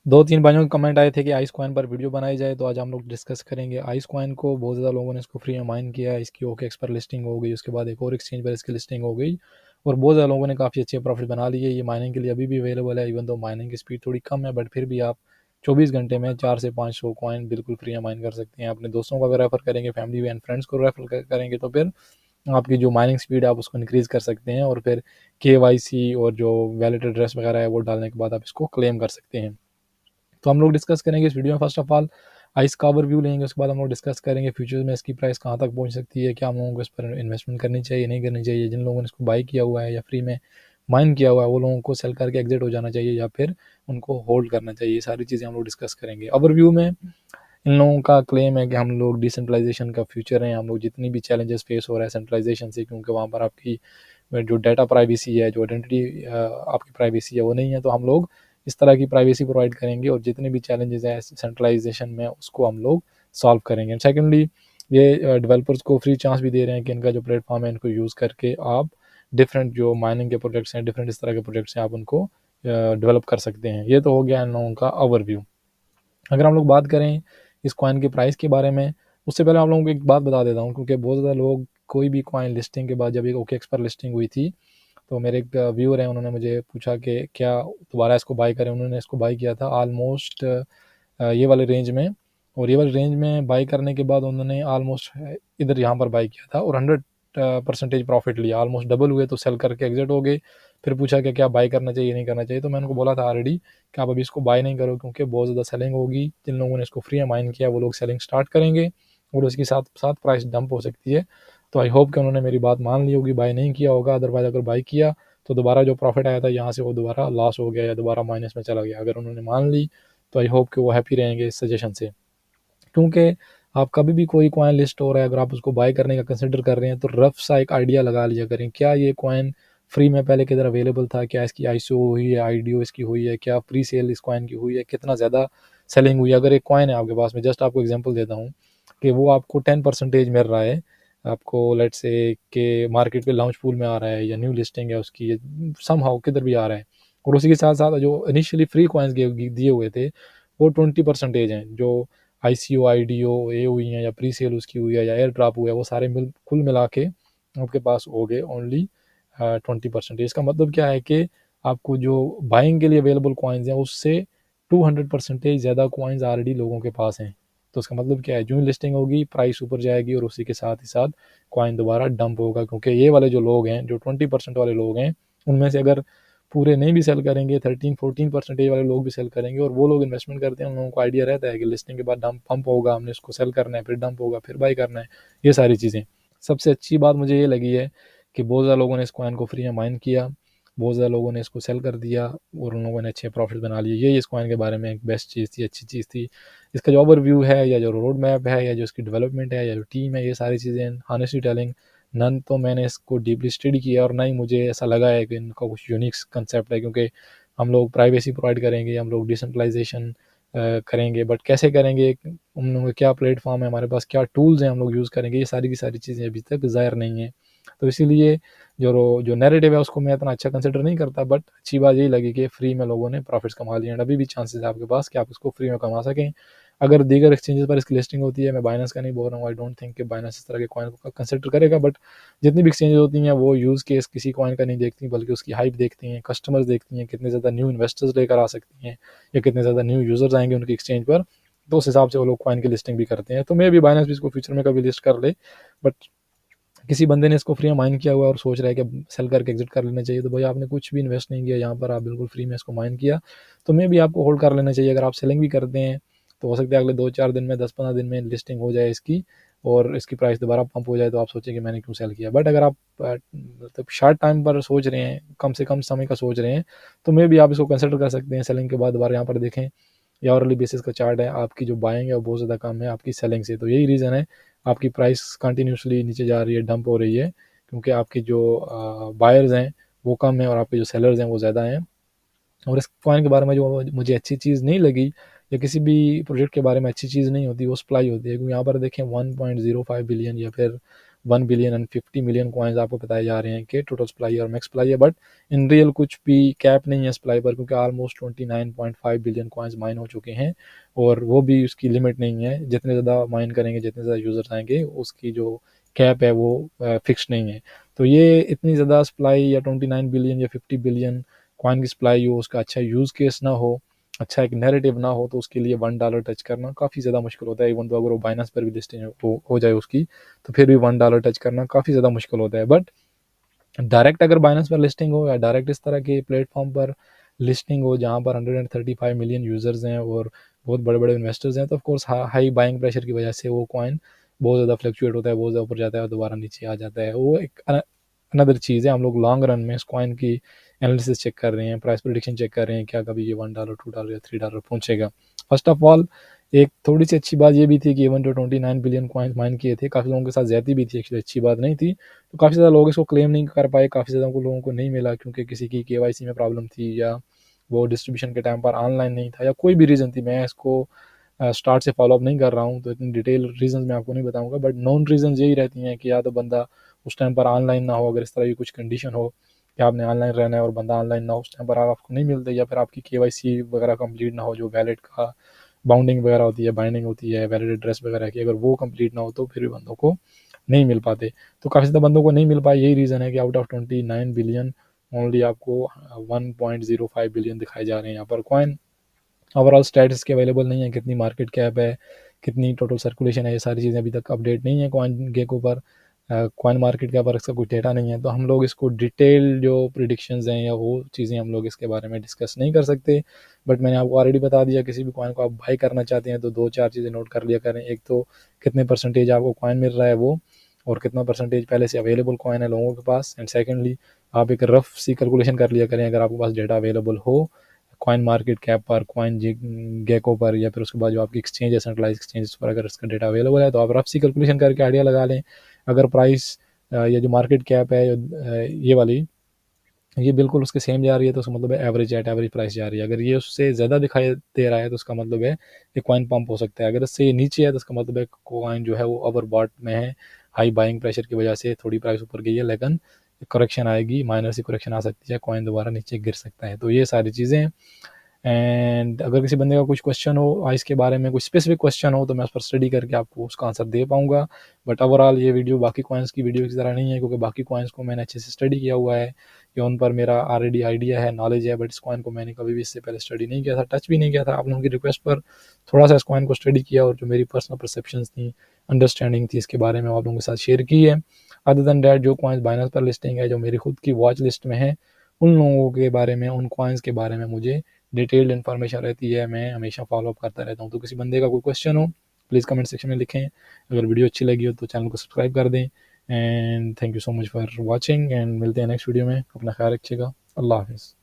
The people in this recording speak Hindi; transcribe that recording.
2-3 भाइयों के कमेंट आए थे कि आइस कॉइन पर वीडियो बनाई जाए, तो आज हम लोग डिस्कस करेंगे आइस कॉइन को। बहुत ज़्यादा लोगों ने इसको फ्री में माइन किया है, इसकी ओकेएक्स पर लिस्टिंग हो गई, उसके बाद एक और एक्सचेंज पर इसकी लिस्टिंग हो गई और बहुत ज़्यादा लोगों ने काफ़ी अच्छे प्रॉफिट बना लिए। ये माइनिंग के लिए अभी भी अवेलेबल है, इवन तो माइनिंग की स्पीड थोड़ी कम है, बट फिर भी आप 24 घंटे में 4 से 500 कॉइन बिल्कुल फ्री में माइन कर सकते हैं। अपने दोस्तों को अगर रेफर करेंगे, फैमिली एंड फ्रेंड्स को रेफर करेंगे, तो फिर आपकी जो माइनिंग स्पीड है आप उसको इंक्रीज़ कर सकते हैं और फिर केवाईसी और जो वैलिड एड्रेस वगैरह है वो डालने के बाद आप इसको क्लेम कर सकते हैं। तो हम लोग डिस्कस करेंगे इस वीडियो में फर्स्ट ऑफ ऑल आइस का ओवरव्यू लेंगे, उसके बाद हम लोग डिस्कस करेंगे फ्यूचर में इसकी प्राइस कहाँ तक पहुँच सकती है, क्या हम लोगों को इस पर इन्वेस्टमेंट करनी चाहिए, नहीं करनी चाहिए, जिन लोगों ने इसको बाई किया हुआ है या फ्री में माइन किया हुआ है वो लोगों को सेल करके एग्जिट हो जाना चाहिए या फिर उनको होल्ड करना चाहिए। ये सारी चीज़ें हम लोग डिस्कस करेंगे। ओवरव्यू में इन लोगों का क्लेम है कि हम लोग डिसेंट्रलाइजेशन का फ्यूचर हैं, हम लोग जितनी भी चैलेंजेस फेस हो रहा है सेंट्रलाइजेशन से, क्योंकि वहाँ पर आपकी जो डाटा प्राइवेसी है, जो आइडेंटिटी आपकी प्राइवेसी है वो नहीं है, तो हम लोग इस तरह की प्राइवेसी प्रोवाइड करेंगे और जितने भी चैलेंजेस हैं सेंट्रलाइजेशन में उसको हम लोग सॉल्व करेंगे। सेकेंडली ये डेवलपर्स को फ्री चांस भी दे रहे हैं कि इनका जो प्लेटफॉर्म है इनको यूज़ करके आप डिफरेंट जो माइनिंग के प्रोजेक्ट्स हैं, डिफरेंट इस तरह के प्रोजेक्ट्स हैं, आप उनको डेवलप कर सकते हैं। ये तो हो गया इन लोगों का ओवरव्यू। अगर हम लोग बात करें इस कॉइन के प्राइस के बारे में, उससे पहले आप लोगों को एक बात बता देता हूँ, क्योंकि बहुत ज़्यादा लोग कोई भी कॉइन लिस्टिंग के बाद जब एक ओकेएक्स पर लिस्टिंग हुई थी, तो मेरे एक व्यूअर हैं, उन्होंने मुझे पूछा कि क्या दोबारा इसको बाई करें। उन्होंने इसको बाई किया था ऑलमोस्ट ये वाले रेंज में, और ये वाले रेंज में बाई करने के बाद उन्होंने ऑलमोस्ट इधर यहाँ पर बाई किया था और 100% प्रॉफिट लिया, ऑलमोस्ट डबल हुए, तो सेल करके एग्जिट हो गए। फिर पूछा कि क्या बाई करना चाहिए नहीं करना चाहिए, तो मैंने उनको बोला था ऑलरेडी कि आप अभी इसको बाय नहीं करो, क्योंकि बहुत ज़्यादा सेलिंग होगी। जिन लोगों ने इसको फ्री में माइन किया वो लोग सेलिंग स्टार्ट करेंगे और उसके साथ साथ प्राइस डंप हो सकती है। तो आई होप कि उन्होंने मेरी बात मान ली होगी, बाय नहीं किया होगा। अदरवाइज अगर बाय किया तो दोबारा जो प्रॉफिट आया था यहाँ से वो दोबारा लॉस हो गया या दोबारा माइनस में चला गया। अगर उन्होंने मान ली तो आई होप कि वो हैप्पी रहेंगे इस सजेशन से, क्योंकि आप कभी भी कोई कॉइन लिस्ट हो रहा है, अगर आप उसको बाय करने का कंसिडर कर रहे हैं तो रफ सा एक आइडिया लगा लिया करें, क्या ये कॉइन फ्री में पहले किधर अवेलेबल था, क्या इसकी आईसीओ हुई है, आईडीओ इसकी हुई है, क्या प्री सेल इस कॉइन की हुई है, कितना ज़्यादा सेलिंग हुई है। अगर एक कॉइन है आपके पास में, जस्ट आपको एग्जांपल देता हूँ कि वो आपको 10% मिल रहा है, आपको लेट्स से कि मार्केट पे लॉन्च पूल में आ रहा है या न्यू लिस्टिंग है उसकी, समहाउ किधर भी आ रहा है, और उसी के साथ साथ जो इनिशियली फ्री कॉइन्स दिए हुए थे वो 20% हैं, जो आईसीओ, आईडीओ ये हुई हैं या प्री सेल उसकी हुई है या एयर ड्रॉप हुआ है, वो सारे कुल मिला के आपके पास हो गए ओनली 20%। इसका मतलब क्या है कि आपको जो बाइंग के लिए अवेलेबल कॉइन्स हैं उससे 200% ज़्यादा कॉइन्स ऑलरेडी लोगों के पास हैं। तो उसका मतलब क्या है, जो लिस्टिंग होगी प्राइस ऊपर जाएगी और उसी के साथ ही साथ कॉइन दोबारा डंप होगा, क्योंकि ये वाले जो लोग हैं, जो 20% वाले लोग हैं, उनमें से अगर पूरे नहीं भी सेल करेंगे, 13-14% वाले लोग भी सेल करेंगे, और वो लोग इन्वेस्टमेंट करते हैं, उन लोगों को आइडिया रहता है कि लिस्टिंग के बाद डंप पंप होगा, हमने इसको सेल करना है, फिर डंप होगा, फिर बाई करना है, ये सारी चीज़ें। सबसे अच्छी बात मुझे ये लगी है कि बहुत ज़्यादा लोगों ने इस कॉइन को फ्री में माइन किया, बहुत ज़्यादा लोगों ने इसको सेल कर दिया और उन लोगों ने अच्छे प्रॉफिट बना लिए। ये इस कॉइन के बारे में एक बेस्ट चीज़ थी, अच्छी चीज़ थी। इसका जो ओवरव्यू है या जो रोड मैप है या जो इसकी डेवलपमेंट है या जो टीम है, ये सारी चीज़ें हॉनेस्टली टेलिंग नन तो मैंने इसको डीपली स्टडी किया और ना ही मुझे ऐसा लगा है कि इनका कुछ यूनिक कंसेप्ट है, क्योंकि हम लोग प्राइवेसी प्रोवाइड करेंगे, हम लोग डिसेंट्रलाइजेशन करेंगे, बट कैसे करेंगे, हम लोगों का क्या प्लेटफॉर्म है, हमारे पास क्या टूल्स हैं हम लोग यूज़ करेंगे, ये सारी की सारी चीज़ें अभी तक ज़ाहिर नहीं है। तो इसीलिए जो नैरेटिव है उसको मैं इतना अच्छा कंसिडर नहीं करता, बट अच्छी बात यही लगी कि फ्री में लोगों ने प्रॉफिट्स कमा लिए हैं। अभी भी चांसेस है आपके पास कि आप इसको फ्री में कमा सकें। अगर दीगर एक्सचेंजेस पर इसकी लिस्टिंग होती है, मैं बाइनेंस का नहीं बोल रहा हूँ, आई डोंट थिंक कि बाइनेंस इस तरह के कॉइन को कंसिडर करेगा, बट जितनी भी एक्सचेंजेस होती हैं वो यूज़ केस किसी कॉइन का नहीं देखती, बल्कि उसकी हाइप देखती हैं, कस्टमर्स देखती हैं, कितने ज़्यादा न्यू इन्वेस्टर्स लेकर आ सकती हैं या कितने ज़्यादा न्यू यूज़र्स आएंगे उनकी एक्सचेंज पर, तो उस हिसाब से वो लोग कॉइन की लिस्टिंग भी करते हैं। तो मे भी बाइनेंस भी इसको फ्यूचर में कभी लिस्ट कर ले, बट किसी बंदे ने इसको फ्री में माइन किया हुआ है और सोच रहा है कि सेल करके एग्जिट कर लेना चाहिए, तो भाई आपने कुछ भी इन्वेस्ट नहीं किया यहाँ पर, आप बिल्कुल फ्री में इसको माइन किया, तो मे भी आपको होल्ड कर लेना चाहिए। अगर आप सेलिंग भी करते हैं तो हो सकता है अगले 2-4 दिन में, 10-15 दिन में लिस्टिंग हो जाए इसकी और इसकी प्राइस दोबारा पंप हो जाए, तो आप सोचें कि मैंने क्यों सेल किया। बट अगर आप मतलब शॉर्ट टाइम पर सोच रहे हैं, कम से कम समय का सोच रहे हैं, तो मे भी आप इसको कंसिडर कर सकते हैं। सेलिंग के बाद दोबारा यहाँ पर देखें, या आवरली बेसिस का चार्ट है, आपकी जो बाइंग है वो बहुत ज़्यादा कम है आपकी सेलिंग से, तो यही रीज़न है आपकी प्राइस कंटिन्यूसली नीचे जा रही है, डंप हो रही है, क्योंकि आपके जो बायर्स हैं वो कम है और आपके जो सेलर्स हैं वो ज़्यादा हैं। और इस कॉइन के बारे में जो मुझे अच्छी चीज़ नहीं लगी, या किसी भी प्रोजेक्ट के बारे में अच्छी चीज़ नहीं होती, वो सप्लाई होती है, क्योंकि यहाँ पर देखें 1.05 बिलियन या फिर 1 बिलियन एंड 50 मिलियन कॉइन्स आपको बताए जा रहे हैं कि टोटल सप्लाई और मैक्स सप्लाई है, बट इन रियल कुछ भी कैप नहीं है सप्लाई पर, क्योंकि ऑलमोस्ट 29.5 बिलियन कॉइन्स माइन हो चुके हैं और वो भी उसकी लिमिट नहीं है। जितने ज़्यादा माइन करेंगे, जितने ज़्यादा यूज़र्स आएंगे, उसकी जो कैप है वो फिक्स नहीं है। तो ये इतनी ज़्यादा सप्लाई या 29 बिलियन या 50 बिलियन कॉइन की सप्लाई हो, उसका अच्छा यूज़ केस ना हो, अच्छा एक नैरेटिव ना हो, तो उसके लिए $1 टच करना काफ़ी ज़्यादा मुश्किल होता है। इवन तो अगर वो बाइनेंस पर भी लिस्टिंग हो जाए उसकी, तो फिर भी $1 टच करना काफ़ी ज़्यादा मुश्किल होता है। बट डायरेक्ट अगर बाइनेंस पर लिस्टिंग हो या डायरेक्ट इस तरह के प्लेटफॉर्म पर लिस्टिंग हो जहाँ पर 135 मिलियन यूज़र्स हैं और बहुत बड़े बड़े इन्वेस्टर्स हैं, तो ऑफकोर्स हाई बाइंग प्रेशर की वजह से वो कॉइन बहुत ज़्यादा फ्लक्चुएट होता है, बहुत ज़्यादा ऊपर जाता है और दोबारा नीचे आ जाता है। वो एक अनदर चीज़ है। हम लोग लॉन्ग रन में इस कॉइन की एनालिसिस चेक कर रहे हैं, प्राइस प्रेडिक्शन चेक कर रहे हैं, क्या कभी ये $1 $2 या $3 पहुंचेगा। फर्स्ट ऑफ ऑल एक थोड़ी सी अच्छी बात ये भी थी कि इवन जो 29 बिलियन कॉइन्स माइन किए थे, काफ़ी लोगों के साथ ज्यादती भी थी, एक्चुअली अच्छी बात नहीं थी। तो काफ़ी ज़्यादा लोग इसको क्लेम नहीं कर पाए, काफ़ी ज़्यादा लोगों को नहीं मिला क्योंकि किसी की केवाईसी में प्रॉब्लम थी या वो डिस्ट्रीब्यूशन के टाइम पर ऑनलाइन नहीं था या कोई भी रीज़न थी। मैं इसको स्टार्ट से फॉलो अप नहीं कर रहा हूँ, तो इतनी डिटेल रीज़न मैं आपको नहीं बताऊँगा, बट नॉन रीज़न यही रहती हैं कि या तो बंदा उस टाइम पर ऑनलाइन ना हो, अगर इस तरह की कुछ कंडीशन हो कि आपने ऑनलाइन रहना है और बंदा ऑनलाइन ना हो, उस टाइम पर आपको नहीं मिलते, या फिर आपकी केवाईसी वगैरह कंप्लीट ना हो, जो वैलेट का बाउंडिंग वगैरह होती है, बाइंडिंग होती है वैलिड एड्रेस वगैरह की, अगर वो कंप्लीट ना हो तो फिर भी बंदों को नहीं मिल पाते। तो काफ़ी ज़्यादा बंदों को नहीं मिल पाए, यही रीज़न है कि आउट ऑफ 29 बिलियन ओनली आपको 1.05 बिलियन दिखाए जा रहे हैं यहाँ पर कॉइन। ओवरऑल स्टैट्स के अवेलेबल नहीं है, कितनी मार्केट कैप है, कितनी टोटल सर्कुलेशन है, ये सारी चीज़ें अभी तक अपडेट नहीं है कॉइन गेको पर, कॉइन मार्केट कैप पर इसका कोई डेटा नहीं है। तो हम लोग इसको डिटेल जो प्रिडिक्शंस हैं या वो चीज़ें हम लोग इसके बारे में डिस्कस नहीं कर सकते। बट मैंने आपको ऑलरेडी बता दिया, किसी भी कॉइन को आप बाई करना चाहते हैं तो दो चार चीज़ें नोट कर लिया करें। एक तो कितने परसेंटेज आपको कॉइन मिल रहा है वो, और कितना परसेंटेज पहले से अवेलेबल कॉइन है लोगों के पास। एंड सेकेंडली आप एक रफ सी कैलकुलेशन कर लिया करें, अगर आपके पास डेटा अवेलेबल हो कॉइन मार्केट कैप पर, कॉइन गेको पर, या फिर उसके बाद जो आपकी एक्सचेंज है सेंट्रलाइज एक्सचेंज पर, अगर इसका डेटा अवेलेबल है तो आप रफ सी कैलकुलेशन करके आइडिया लगा लें। अगर प्राइस या जो मार्केट कैप है ये वाली, ये बिल्कुल उसके सेम जा रही है तो उसका मतलब है एवरेज एट एवरेज प्राइस जा रही है। अगर ये उससे ज़्यादा दिखाई दे रहा है तो उसका मतलब है ये कॉइन पंप हो सकता है। अगर इससे ये नीचे है तो उसका मतलब है कॉइन जो है वो ओवर बॉट में है, हाई बाइंग प्रेशर की वजह से थोड़ी प्राइस ऊपर गई है, लेकिन करेक्शन आएगी, माइनर सी करेक्शन आ सकती है, कॉइन दोबारा नीचे गिर सकता है। तो ये सारी चीज़ें हैं। एंड अगर किसी बंदे का कुछ क्वेश्चन हो आइस के बारे में, कुछ स्पेसिफिक क्वेश्चन हो, तो मैं उस पर स्टडी करके आपको उसका आंसर दे पाऊंगा। बट ओवरऑल ये वीडियो बाकी कॉइन्स की वीडियो की तरह नहीं है, क्योंकि बाकी कॉइन्स को मैंने अच्छे से स्टडी किया हुआ है या उन पर मेरा ऑलरेडी आइडिया है, नॉलेज है। बट इस कॉइन को मैंने कभी भी इससे पहले स्टडी नहीं किया था, टच भी नहीं किया था। आप लोगों की रिक्वेस्ट पर थोड़ा सा इस कॉइन को स्टडी किया और जो मेरी पर्सनल परसेप्शन थी, अंडरस्टैंडिंग थी इसके बारे में, आप लोगों के साथ शेयर की है। अदर देन डैट जो कॉइन्स बाइनेंस पर लिस्टिंग है, जो मेरी खुद की वॉच लिस्ट में है, उन लोगों के बारे में, उन कॉइन्स के बारे में मुझे डिटेल्ड इन्फॉर्मेशन रहती है, मैं हमेशा फॉलो अप करता रहता हूँ। तो किसी बंदे का कोई क्वेश्चन हो प्लीज़ कमेंट सेक्शन में लिखें। अगर वीडियो अच्छी लगी हो तो चैनल को सब्सक्राइब कर दें। And thank you so much for watching, and मिलते हैं नेक्स्ट वीडियो में। अपना ख्याल रखिएगा। अल्लाह हाफिज़।